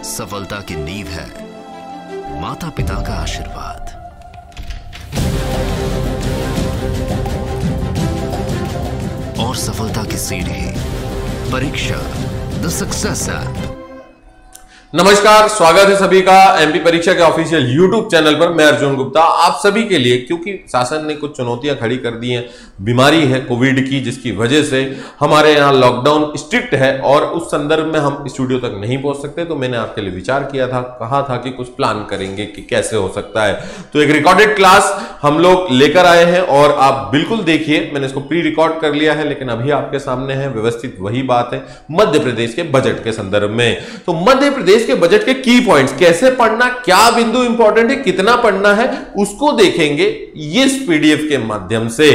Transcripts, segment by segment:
सफलता की नींव है माता पिता का आशीर्वाद। और सफलता की सीढ़ी परीक्षा द सक्सेस ऐप। नमस्कार, स्वागत है सभी का एमपी परीक्षा के ऑफिशियल यूट्यूब चैनल पर। मैं अर्जुन गुप्ता आप सभी के लिए, क्योंकि शासन ने कुछ चुनौतियां खड़ी कर दी हैं। बीमारी है कोविड की, जिसकी वजह से हमारे यहाँ लॉकडाउन स्ट्रिक्ट है और उस संदर्भ में हम स्टूडियो तक नहीं पहुंच सकते। तो मैंने आपके लिए विचार किया था, कहा था कि कुछ प्लान करेंगे कि कैसे हो सकता है। तो एक रिकॉर्डेड क्लास हम लोग लेकर आए हैं और आप बिल्कुल देखिए। मैंने इसको प्री रिकॉर्ड कर लिया है, लेकिन अभी आपके सामने है व्यवस्थित वही बात है मध्य प्रदेश के बजट के संदर्भ में। तो मध्य प्रदेश के बजट के की पॉइंट्स, कैसे पढ़ना, क्या बिंदु इंपॉर्टेंट है, कितना पढ़ना है, उसको देखेंगे इस पीडीएफ के माध्यम से।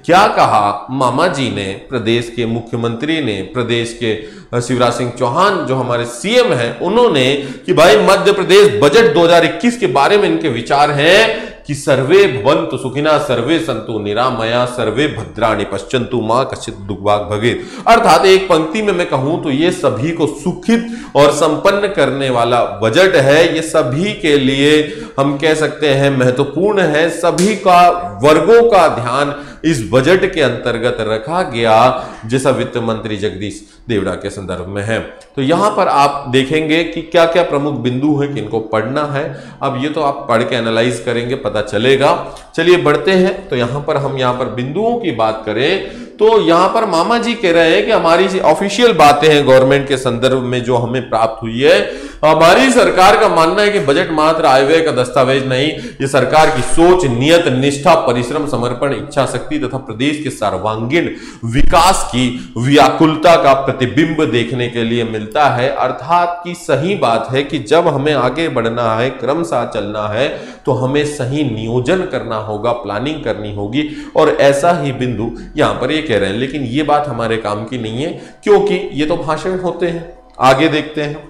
क्या कहा मामा जी ने, प्रदेश के मुख्यमंत्री ने, प्रदेश के शिवराज सिंह चौहान जो हमारे सीएम हैं, उन्होंने कि भाई मध्य प्रदेश बजट 2021 के बारे में इनके विचार हैं कि सर्वे भवन्तु सुखिनः, सर्वे सन्तु निरामया, सर्वे भद्राणि पश्यन्तु मा कश्चित् दुर्भाग् भवेत्। अर्थात एक पंक्ति में मैं कहूं तो ये सभी को सुखित और संपन्न करने वाला बजट है। ये सभी के लिए हम कह सकते हैं महत्वपूर्ण है। सभी का वर्गों का ध्यान इस बजट के अंतर्गत रखा गया, जैसा वित्त मंत्री जगदीश देवड़ा के संदर्भ में है। तो यहां पर आप देखेंगे कि क्या क्या प्रमुख बिंदु हैं कि इनको पढ़ना है। अब ये तो आप पढ़ के एनालाइज करेंगे, पता चलेगा। चलिए बढ़ते हैं। तो यहां पर हम बिंदुओं की बात करें तो यहां पर मामा जी कह रहे हैं कि हमारी ऑफिशियल बातें हैं गवर्नमेंट के संदर्भ में जो हमें प्राप्त हुई है। हमारी सरकार का मानना है कि बजट मात्र आय व्यय का दस्तावेज नहीं, ये सरकार की सोच, नियत, निष्ठा, परिश्रम, समर्पण, इच्छा शक्ति तथा प्रदेश के सर्वांगीण विकास की व्याकुलता का प्रतिबिंब देखने के लिए मिलता है। अर्थात की सही बात है कि जब हमें आगे बढ़ना है, क्रमशः चलना है, तो हमें सही नियोजन करना होगा, प्लानिंग करनी होगी। और ऐसा ही बिंदु यहां पर ये कह रहे हैं, लेकिन ये बात हमारे काम की नहीं है, क्योंकि ये तो भाषण होते हैं। आगे देखते हैं।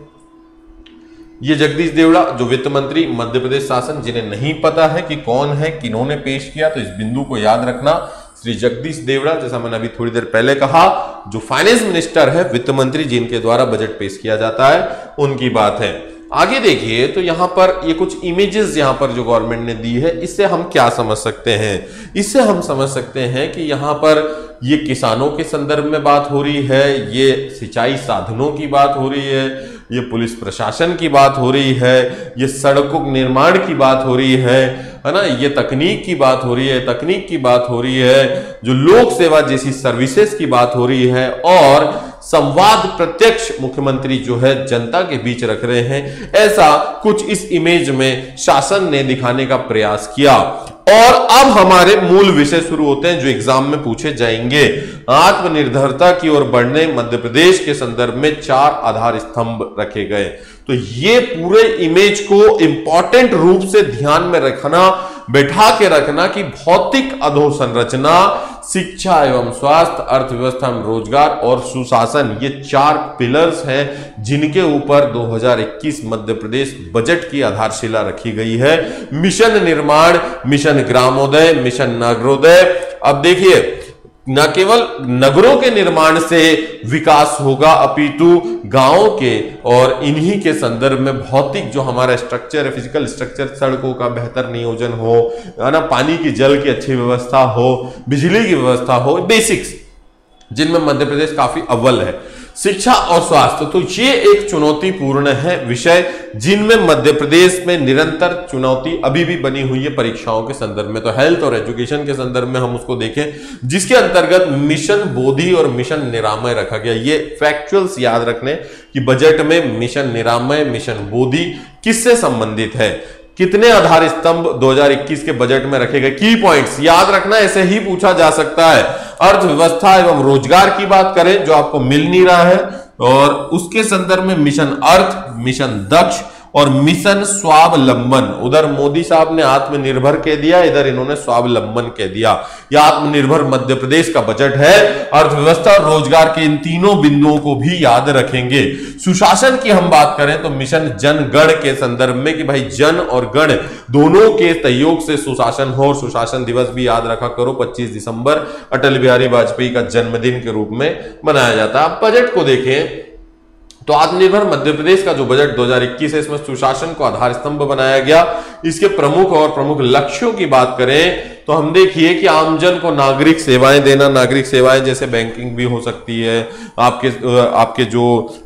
ये जगदीश देवड़ा जो वित्त मंत्री मध्य प्रदेश शासन, जिन्हें नहीं पता है कि कौन है, किन्होंने पेश किया, तो इस बिंदु को याद रखना। श्री जगदीश देवड़ा, जैसा मैंने अभी थोड़ी देर पहले कहा, जो फाइनेंस मिनिस्टर है, वित्त मंत्री जिनके द्वारा बजट पेश किया जाता है, उनकी बात है। आगे देखिए तो यहां पर ये कुछ इमेजेस यहां पर जो गवर्नमेंट ने दी है, इससे हम क्या समझ सकते हैं? इससे हम समझ सकते हैं कि यहां पर ये किसानों के संदर्भ में बात हो रही है, ये सिंचाई साधनों की बात हो रही है, ये पुलिस प्रशासन की बात हो रही है, ये सड़कों निर्माण की बात हो रही है ना, ये तकनीक की बात हो रही है, तकनीक की बात हो रही है, जो लोक सेवा जैसी सर्विसेज की बात हो रही है, और संवाद प्रत्यक्ष मुख्यमंत्री जो है जनता के बीच रख रहे हैं। ऐसा कुछ इस इमेज में शासन ने दिखाने का प्रयास किया। और अब हमारे मूल विषय शुरू होते हैं जो एग्जाम में पूछे जाएंगे। आत्मनिर्भरता की ओर बढ़ने मध्य प्रदेश के संदर्भ में 4 आधार स्तंभ रखे गए। तो ये पूरे इमेज को इंपॉर्टेंट रूप से ध्यान में रखना, बैठा के रखना कि भौतिक अधोसंरचना, शिक्षा एवं स्वास्थ्य, अर्थव्यवस्था एवं रोजगार और सुशासन, ये 4 पिलर्स हैं जिनके ऊपर 2021 मध्य प्रदेश बजट की आधारशिला रखी गई है। मिशन निर्माण, मिशन ग्रामोदय, मिशन नगरोदय। अब देखिए, न केवल नगरों के निर्माण से विकास होगा, अपितु गांवों के और इन्हीं के संदर्भ में भौतिक जो हमारा स्ट्रक्चर है, फिजिकल स्ट्रक्चर, सड़कों का बेहतर नियोजन हो, है ना, पानी की, जल की अच्छी व्यवस्था हो, बिजली की व्यवस्था हो, बेसिक्स जिनमें मध्य प्रदेश काफी अव्वल है। शिक्षा और स्वास्थ्य, तो ये एक चुनौतीपूर्ण है विषय जिनमें मध्य प्रदेश में निरंतर चुनौती अभी भी बनी हुई है परीक्षाओं के संदर्भ में। तो हेल्थ और एजुकेशन के संदर्भ में हम उसको देखें, जिसके अंतर्गत मिशन बोधि और मिशन निरामय रखा गया। ये फैक्चुअल्स याद रखने कि बजट में मिशन निरामय, मिशन बोधि किससे संबंधित है, कितने आधार स्तंभ 2021 के बजट में रखे गए, की पॉइंट्स याद रखना। ऐसे ही पूछा जा सकता है। अर्थव्यवस्था एवं रोजगार की बात करें जो आपको मिल नहीं रहा है, और उसके संदर्भ में मिशन अर्थ, मिशन दक्ष और मिशन स्वावलंबन। उधर मोदी साहब ने आत्मनिर्भर कह दिया, इधर इन्होंने स्वावलंबन कह दिया। यह आत्मनिर्भर मध्य प्रदेश का बजट है। अर्थव्यवस्था और रोजगार के इन तीनों बिंदुओं को भी याद रखेंगे। सुशासन की हम बात करें तो मिशन जन गण के संदर्भ में कि भाई जन और गण दोनों के सहयोग से सुशासन हो। और सुशासन दिवस भी याद रखा करो, 25 दिसंबर अटल बिहारी वाजपेयी का जन्मदिन के रूप में मनाया जाता है। आप बजट को देखें तो आत्मनिर्भर मध्य प्रदेश का जो बजट 2021 है, इसमें सुशासन को आधार स्तंभ बनाया गया। इसके प्रमुख लक्ष्यों की बात करें तो हम देखिए कि आमजन को नागरिक सेवाएं देना, नागरिक सेवाएं जैसे बैंकिंग भी हो सकती है, आपके जो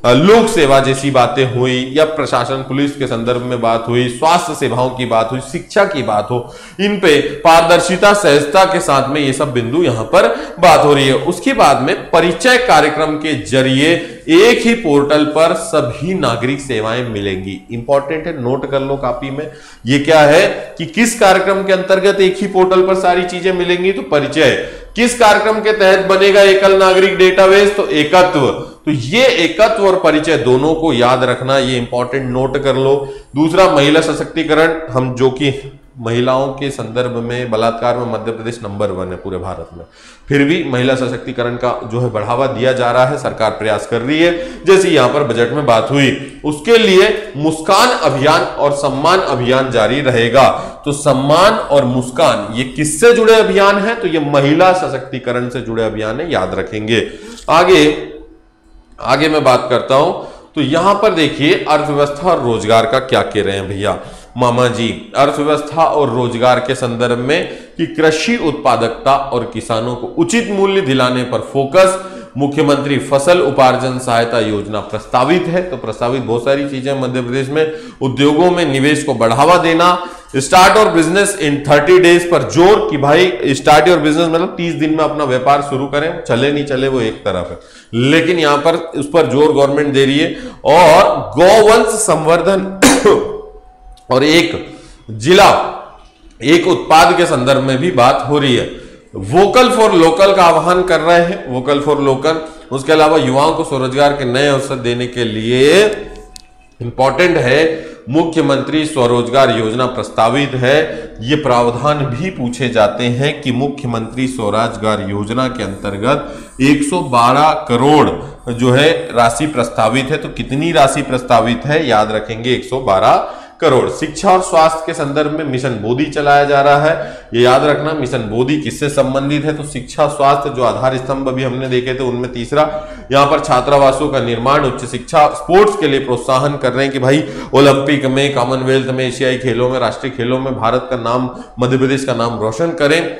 लोक सेवा जैसी बातें हुई, या प्रशासन पुलिस के संदर्भ में बात हुई, स्वास्थ्य सेवाओं की बात हुई, शिक्षा की बात हो, इन पे पारदर्शिता सहजता के साथ में ये सब बिंदु यहां पर बात हो रही है। उसके बाद में परिचय कार्यक्रम के जरिए एक ही पोर्टल पर सभी नागरिक सेवाएं मिलेंगी। इंपॉर्टेंट है, नोट कर लो कॉपी में। ये क्या है कि किस कार्यक्रम के अंतर्गत एक ही पोर्टल पर सारी चीजें मिलेंगी, तो परिचय। किस कार्यक्रम के तहत बनेगा एकल नागरिक डेटाबेस, तो एकत्व। तो ये एकत्व और परिचय दोनों को याद रखना, ये इंपॉर्टेंट नोट कर लो। दूसरा महिला सशक्तिकरण, हम जो कि महिलाओं के संदर्भ में बलात्कार में मध्य प्रदेश नंबर 1 है पूरे भारत में, फिर भी महिला सशक्तिकरण का जो है बढ़ावा दिया जा रहा है, सरकार प्रयास कर रही है, जैसे यहां पर बजट में बात हुई। उसके लिए मुस्कान अभियान और सम्मान अभियान जारी रहेगा। तो सम्मान और मुस्कान ये किससे जुड़े अभियान है, तो ये महिला सशक्तिकरण से जुड़े अभियान है, याद रखेंगे। आगे मैं बात करता हूं, तो यहां पर देखिए अर्थव्यवस्था और रोजगार का क्या कह रहे हैं भैया मामा जी। अर्थव्यवस्था और रोजगार के संदर्भ में कि कृषि उत्पादकता और किसानों को उचित मूल्य दिलाने पर फोकस। मुख्यमंत्री फसल उपार्जन सहायता योजना प्रस्तावित है, तो प्रस्तावित बहुत सारी चीजें मध्य प्रदेश में। उद्योगों में निवेश को बढ़ावा देना। स्टार्ट और बिजनेस इन 30 डेज पर जोर कि भाई स्टार्ट और बिजनेस मतलब 30 दिन में अपना व्यापार शुरू करें, चले नहीं चले वो एक तरफ है, लेकिन यहां पर उस पर जोर गवर्नमेंट दे रही है। और गौवंश संवर्धन और एक जिला एक उत्पाद के संदर्भ में भी बात हो रही है। वोकल फॉर लोकल का आह्वान कर रहे हैं, वोकल फॉर लोकल। उसके अलावा युवाओं को स्वरोजगार के नए अवसर देने के लिए इंपॉर्टेंट है मुख्यमंत्री स्वरोजगार योजना प्रस्तावित है। ये प्रावधान भी पूछे जाते हैं कि मुख्यमंत्री स्वरोजगार योजना के अंतर्गत 112 करोड़ जो है राशि प्रस्तावित है। तो कितनी राशि प्रस्तावित है, याद रखेंगे 112 करोड़। शिक्षा और स्वास्थ्य के संदर्भ में मिशन बोधि चलाया जा रहा है, ये याद रखना। मिशन बोधि किससे संबंधित है, तो शिक्षा स्वास्थ्य जो आधार स्तंभ अभी हमने देखे थे उनमें तीसरा। यहां पर छात्रावासों का निर्माण, उच्च शिक्षा, स्पोर्ट्स के लिए प्रोत्साहन कर रहे हैं कि भाई ओलंपिक में, कॉमनवेल्थ में, एशियाई खेलों में, राष्ट्रीय खेलों में भारत का नाम, मध्य प्रदेश का नाम रोशन करें।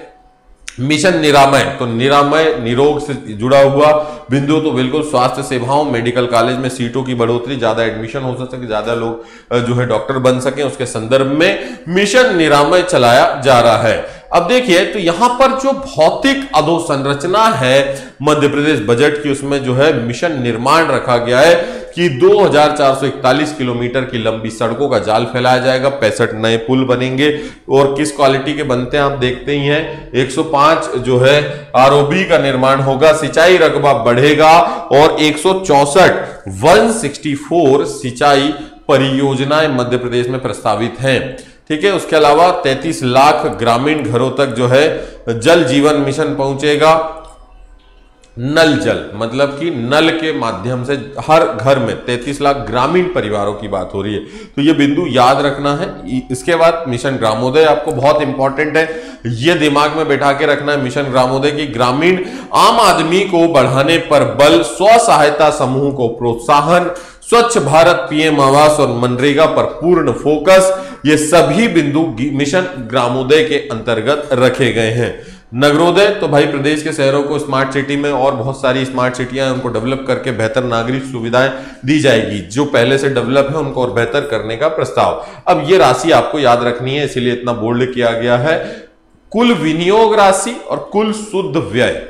मिशन निरामय, तो निरामय निरोग से जुड़ा हुआ बिंदु, तो बिल्कुल स्वास्थ्य सेवाओं, मेडिकल कॉलेज में सीटों की बढ़ोतरी, ज्यादा एडमिशन हो सके, ज्यादा लोग जो है डॉक्टर बन सके, उसके संदर्भ में मिशन निरामय चलाया जा रहा है। अब देखिए तो यहां पर जो भौतिक अधोसंरचना है मध्य प्रदेश बजट की, उसमें जो है मिशन निर्माण रखा गया है कि 2441 किलोमीटर की लंबी सड़कों का जाल फैलाया जाएगा, 65 नए पुल बनेंगे। और किस क्वालिटी के बनते हैं आप देखते ही हैं। 105 जो है आरओबी का निर्माण होगा, सिंचाई रकबा बढ़ेगा और 164 सिंचाई परियोजनाएं मध्य प्रदेश में प्रस्तावित हैं। ठीक है, उसके अलावा 33 लाख ग्रामीण घरों तक जो है जल जीवन मिशन पहुंचेगा। नल जल मतलब कि नल के माध्यम से हर घर में 33 लाख ग्रामीण परिवारों की बात हो रही है, तो ये बिंदु याद रखना है। इसके बाद मिशन ग्रामोदय आपको बहुत इंपॉर्टेंट है, ये दिमाग में बैठा के रखना है। मिशन ग्रामोदय की ग्रामीण आम आदमी को बढ़ाने पर बल, स्व सहायता समूह को प्रोत्साहन, स्वच्छ भारत, पीएम आवास और मनरेगा पर पूर्ण फोकस, ये सभी बिंदु मिशन ग्रामोदय के अंतर्गत रखे गए हैं। नगरोदय, तो भाई प्रदेश के शहरों को स्मार्ट सिटी में और बहुत सारी स्मार्ट सिटियां हैं उनको डेवलप करके बेहतर नागरिक सुविधाएं दी जाएगी, जो पहले से डेवलप है उनको और बेहतर करने का प्रस्ताव। अब ये राशि आपको याद रखनी है, इसीलिए इतना बोल्ड किया गया है। कुल विनियोग राशि और कुल शुद्ध व्यय,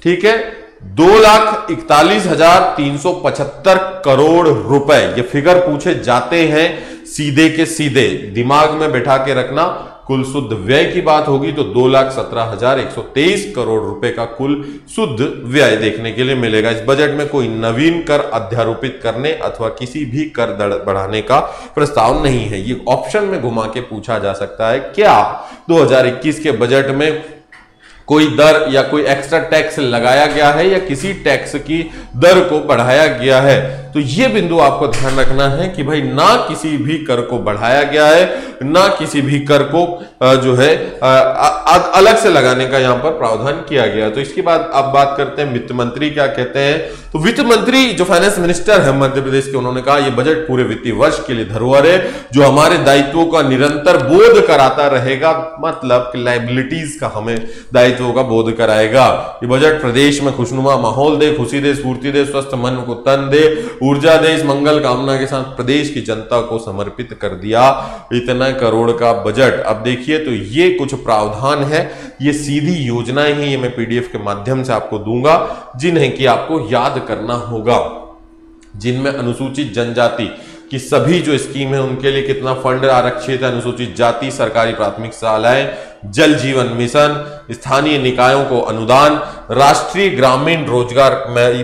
ठीक है, 2,41,375 करोड़ रुपए, ये फिगर पूछे जाते हैं सीधे के सीधे, दिमाग में बैठा के रखना। कुल शुद्ध व्यय की बात होगी तो 2,17,123 करोड़ रुपए का कुल शुद्ध व्यय देखने के लिए मिलेगा। इस बजट में कोई नवीन कर अध्यारोपित करने अथवा किसी भी कर दर बढ़ाने का प्रस्ताव नहीं है। ये ऑप्शन में घुमा के पूछा जा सकता है, क्या 2021 के बजट में कोई दर या कोई एक्स्ट्रा टैक्स लगाया गया है या किसी टैक्स की दर को बढ़ाया गया है। तो ये बिंदु आपको ध्यान रखना है कि भाई ना किसी भी कर को बढ़ाया गया है, ना किसी भी कर को जो है अलग से लगाने का यहां पर प्रावधान किया गया। तो इसके बाद अब बात करते हैं वित्त मंत्री क्या कहते हैं। तो वित्त मंत्री जो फाइनेंस मिनिस्टर है मध्य प्रदेश के, उन्होंने कहा यह बजट पूरे वित्तीय वर्ष के लिए धरोहर है जो हमारे दायित्वों का निरंतर बोध कराता रहेगा, मतलब कि लायबिलिटीज का हमें दायित्वों का बोध कराएगा। ये बजट प्रदेश में खुशनुमा माहौल दे, खुशी दे, स्फूर्ति दे, स्वस्थ मन को तन दे, ऊर्जा दे। इस मंगल कामना के साथ प्रदेश की जनता को समर्पित कर दिया इतना करोड़ का बजट। अब देखिए तो ये कुछ प्रावधान है, ये सीधी योजनाएं हैं, ये मैं पीडीएफ के माध्यम से आपको दूंगा जिन्हें कि आपको याद करना होगा, जिनमें अनुसूचित जनजाति कि सभी जो स्कीम है उनके लिए कितना फंड आरक्षित है, अनुसूचित जाति सरकारी प्राथमिक शालाएं, जल जीवन मिशन, स्थानीय निकायों को अनुदान, राष्ट्रीय ग्रामीण रोजगार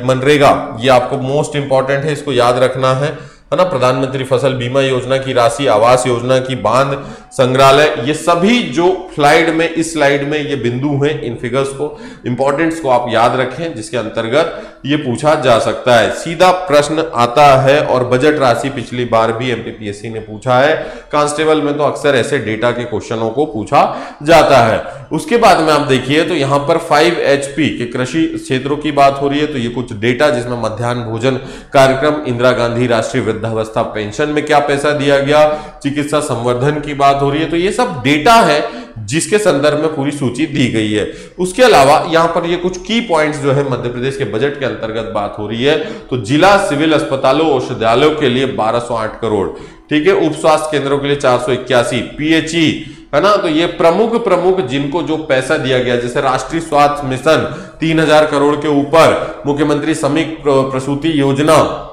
मनरेगा, ये आपको मोस्ट इंपॉर्टेंट है, इसको याद रखना है ना। प्रधानमंत्री फसल बीमा योजना की राशि, आवास योजना की बांध संग्रहालय, ये सभी जो स्लाइड में, इस स्लाइड में ये बिंदु हैं, इन फिगर्स को, इंपॉर्टेंट्स को आप याद रखें जिसके अंतर्गत ये पूछा जा सकता है। सीधा प्रश्न आता है और बजट राशि पिछली बार भी एमपीपीएससी ने पूछा है, कांस्टेबल में तो अक्सर ऐसे डेटा के क्वेश्चनों को पूछा जाता है। उसके बाद में आप देखिए तो यहां पर 5HP के कृषि क्षेत्रों की बात हो रही है। तो ये कुछ डेटा जिसमें मध्याह्न भोजन कार्यक्रम, इंदिरा गांधी राष्ट्रीय वृद्धावस्था पेंशन में क्या पैसा दिया गया, चिकित्सा संवर्धन की बात हो रही है। तो ये सब डेटा है जिसके संदर्भ में पूरी सूची दी गई है। उसके अलावा यहां पर ये कुछ की पॉइंट्स जो है मध्य प्रदेश के बजट के अंतर्गत बात हो रही है। तो जिला सिविल अस्पतालों औषधालयों के लिए 1208 करोड़, ठीक है, उप स्वास्थ्य केंद्रों के लिए 481, पीएचई है ना। तो ये प्रमुख जिनको जो पैसा दिया गया, जैसे राष्ट्रीय स्वास्थ्य मिशन 3000 करोड़ के ऊपर, मुख्यमंत्री श्रमिक प्रसूति योजना,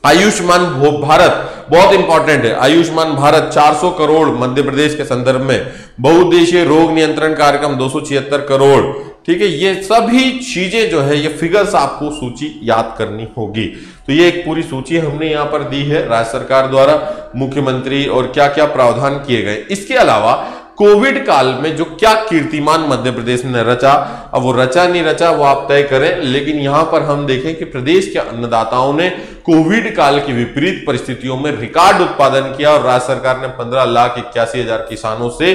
आयुष्मान भारत बहुत इंपॉर्टेंट है, आयुष्मान भारत 400 करोड़ मध्य प्रदेश के संदर्भ में, बहुउद्देशीय रोग नियंत्रण कार्यक्रम 276 करोड़, ठीक है। ये सभी चीजें जो है, ये फिगर्स आपको सूची याद करनी होगी। तो ये एक पूरी सूची हमने यहां पर दी है राज्य सरकार द्वारा, मुख्यमंत्री और क्या क्या प्रावधान किए गए। इसके अलावा कोविड काल में जो क्या कीर्तिमान मध्य प्रदेश ने रचा, अब वो रचा नहीं रचा वो आप तय करें, लेकिन यहां पर हम देखें कि प्रदेश के अन्नदाताओं ने कोविड काल की विपरीत परिस्थितियों में रिकॉर्ड उत्पादन किया और राज्य सरकार ने 15,81,000 किसानों से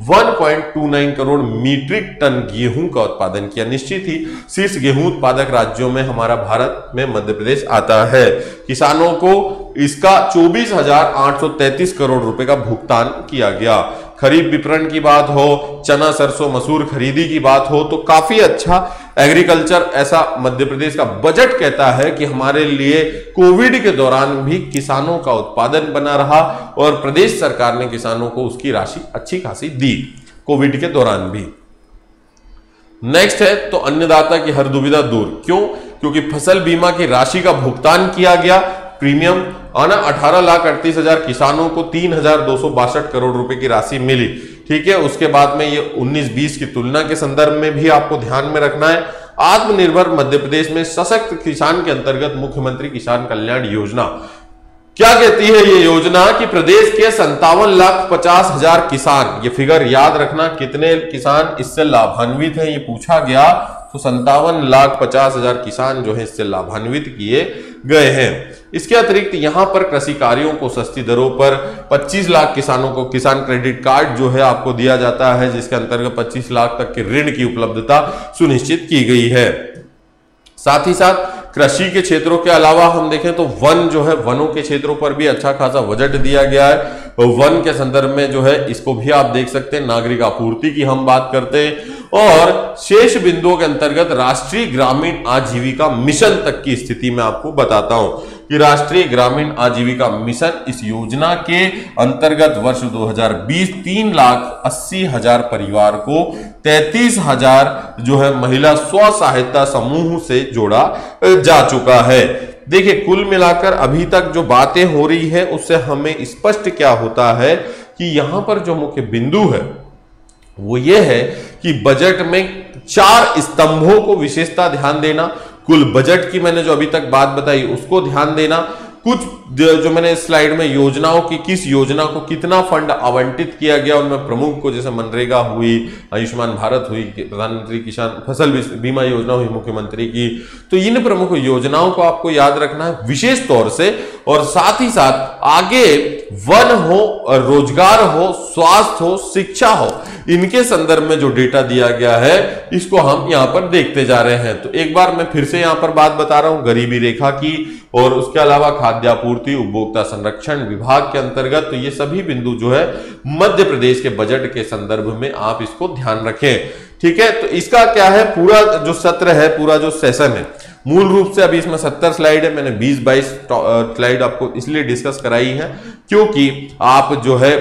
1.29 करोड़ मीट्रिक टन गेहूं का उत्पादन किया। निश्चित ही शीर्ष गेहूं उत्पादक राज्यों में हमारा भारत में मध्य प्रदेश आता है। किसानों को इसका 24,833 करोड़ रुपए का भुगतान किया गया। खरीफ विपणन की बात हो, चना सरसों मसूर खरीदी की बात हो, तो काफी अच्छा एग्रीकल्चर, ऐसा मध्य प्रदेश का बजट कहता है कि हमारे लिए कोविड के दौरान भी किसानों का उत्पादन बना रहा और प्रदेश सरकार ने किसानों को उसकी राशि अच्छी खासी दी कोविड के दौरान भी। नेक्स्ट है तो अन्नदाता की हर दुविधा दूर, क्यों? क्योंकि फसल बीमा की राशि का भुगतान किया गया, प्रीमियम आना 18,38,000 किसानों को 3,262 करोड़ रुपए की राशि मिली, ठीक है। उसके बाद में ये 19-20 की तुलना के संदर्भ में भी आपको ध्यान में रखना है। आत्मनिर्भर मध्य प्रदेश में सशक्त किसान के अंतर्गत मुख्यमंत्री किसान कल्याण योजना क्या कहती है ये योजना कि प्रदेश के 57,50,000 किसान, ये फिगर याद रखना, कितने किसान इससे लाभान्वित हैं ये पूछा गया, तो 57,50,000 किसान जो है इससे लाभान्वित किए गए हैं। इसके अतिरिक्त यहां पर कृषि कार्यों को सस्ती दरों पर 25 लाख किसानों को किसान क्रेडिट कार्ड जो है आपको दिया जाता है, जिसके अंतर्गत 25 लाख तक के ऋण की उपलब्धता सुनिश्चित की गई है। साथ ही साथ कृषि के क्षेत्रों के अलावा हम देखें तो वन जो है, वनों के क्षेत्रों पर भी अच्छा खासा बजट दिया गया है। वन के संदर्भ में जो है इसको भी आप देख सकते हैं, नागरिक आपूर्ति की हम बात करते हैं और शेष बिंदुओं के अंतर्गत राष्ट्रीय ग्रामीण आजीविका मिशन तक की स्थिति में आपको बताता हूं कि राष्ट्रीय ग्रामीण आजीविका मिशन इस योजना के अंतर्गत वर्ष 2020 3,80,000 परिवार को 33,000 जो है महिला स्व सहायता समूह से जोड़ा जा चुका है। देखिए कुल मिलाकर अभी तक जो बातें हो रही है उससे हमें स्पष्ट क्या होता है कि यहां पर जो मुख्य बिंदु है वो ये है कि बजट में 4 स्तंभों को विशेषता ध्यान देना, कुल बजट की मैंने जो अभी तक बात बताई उसको ध्यान देना, कुछ जो मैंने स्लाइड में योजनाओं की, किस योजना को कितना फंड आवंटित किया गया उनमें प्रमुख को, जैसे मनरेगा हुई, आयुष्मान भारत हुई, प्रधानमंत्री किसान फसल बीमा योजना हुई मुख्यमंत्री की, तो इन प्रमुख योजनाओं को आपको याद रखना है विशेष तौर से। और साथ ही साथ आगे वन हो, रोजगार हो, स्वास्थ्य हो, शिक्षा हो, इनके संदर्भ में जो डेटा दिया गया है इसको हम यहां पर देखते जा रहे हैं। तो एक बार मैं फिर से यहां पर बात बता रहा हूं गरीबी रेखा की, और उसके अलावा खाद्य आपूर्ति उपभोक्ता संरक्षण विभाग के अंतर्गत, तो ये सभी बिंदु जो है मध्य प्रदेश के बजट के संदर्भ में आप इसको ध्यान रखें। ठीक है, तो इसका क्या है, पूरा जो सत्र है, पूरा जो सेशन है, मूल रूप से अभी इसमें 70 स्लाइड है, मैंने 20-22 स्लाइड आपको इसलिए डिस्कस कराई है क्योंकि आप जो है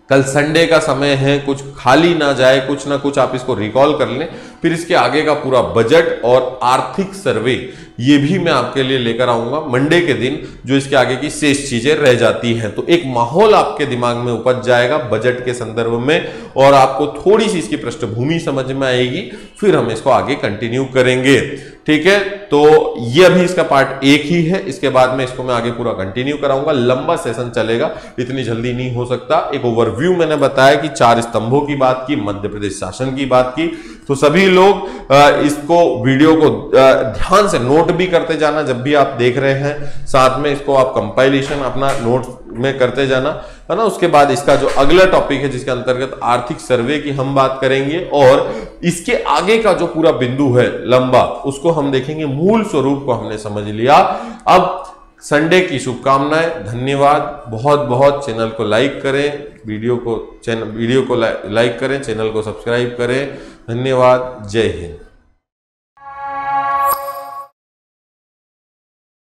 कल संडे का समय है, कुछ खाली ना जाए, कुछ ना कुछ आप इसको रिकॉल कर लें। फिर इसके आगे का पूरा बजट और आर्थिक सर्वे ये भी मैं आपके लिए लेकर आऊंगा मंडे के दिन, जो इसके आगे की शेष चीजें रह जाती हैं। तो एक माहौल आपके दिमाग में उपज जाएगा बजट के संदर्भ में, और आपको थोड़ी सी इसकी पृष्ठभूमि समझ में आएगी, फिर हम इसको आगे कंटिन्यू करेंगे। ठीक है, तो ये अभी इसका पार्ट 1 ही है, इसके बाद में इसको मैं आगे पूरा कंटिन्यू कराऊंगा। लंबा सेशन चलेगा, इतनी जल्दी नहीं हो सकता। एक ओवरव्यू मैंने बताया कि 4 स्तंभों की बात की, मध्य प्रदेश शासन की बात की, तो सभी लोग इसको वीडियो को ध्यान से नोट भी करते जाना जब भी आप देख रहे हैं, साथ में इसको आप कंपाइलेशन अपना नोट में करते जाना, है ना। उसके बाद इसका जो अगला टॉपिक है जिसके अंतर्गत आर्थिक सर्वे की हम बात करेंगे, और इसके आगे का जो पूरा बिंदु है लंबा, उसको हम देखेंगे। मूल स्वरूप को हमने समझ लिया। अब संडे की शुभकामनाएं, धन्यवाद बहुत बहुत। चैनल को लाइक करें, वीडियो को लाइक करें, चैनल को सब्सक्राइब करें। धन्यवाद, जय हिंद।